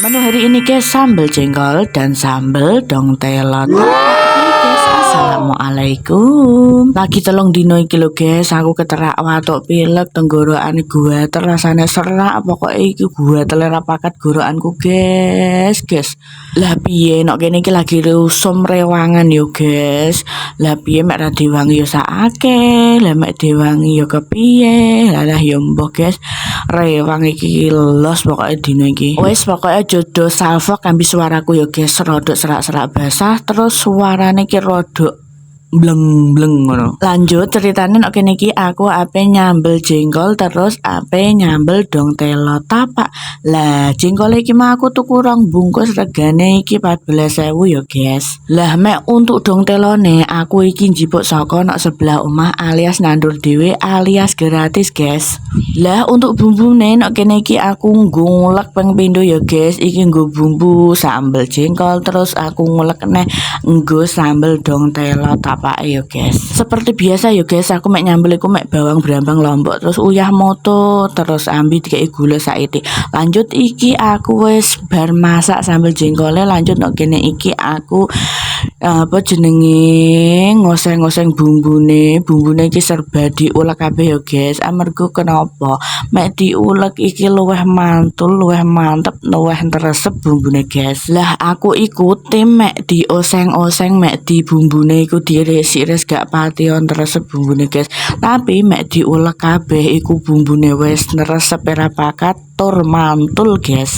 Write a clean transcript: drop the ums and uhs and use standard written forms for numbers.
Menu hari ini guys, sambal jengkol dan sambal dong telot. Guys, assalamualaikum. Lagi telung dino iki lho guys, aku keterak watuk pilek tenggorokan gua terasane serak, pokoknya iki gua telera pakat gorokanku guys. Lah piye nek kene iki lagi rusum rewangan yo guys. Lah piye mek ra diwangi yo sakake, lah mek diwangi yo kepiye. Lah yo mbok guys, rewang iki los pokoknya dino iki. Wes pokoknya jodoh salvo kambi suaraku yo guys, rodok serak-serak basah terus suarane ki rodok bleng-bleng ngono. Lanjut ceritane nek kene iki aku ape nyambel jengkol terus ape nyambel dong telot tapak. Lah jengkol iki mah aku tuku rong bungkus regane iki 14.000 ya guys. Lah mek untuk dong telone aku iki njipuk saka nek sebelah omah alias nandur dhewe alias gratis guys. Lah untuk bumbune nek kene iki aku ngulek ping pindho ya guys. Iki nggo bumbu sambel jengkol terus aku ngulek neh nggo sambel dong telot yo guys. Seperti biasa yo guys, aku mek nyambel iku mek bawang brambang lombok terus uyah moto terus ambi dikei gula saiki. Lanjut iki aku wis bar masak sambel jengkole, lanjut nek kene iki aku apa jenenge ngoseng-ngoseng bumbune iki serba diulek kabeh yo guys. Amarga kenapa mek diulek iki luwih mantul, luwih mantep, luwih tresep bumbune guys. Lah aku iku tim mek dioseng-oseng mek di bumbune iku diiris-iris gak pation tresep bumbune guys. Tapi mek diulek kabeh iku bumbune wis tresep era pakat tur mantul guys.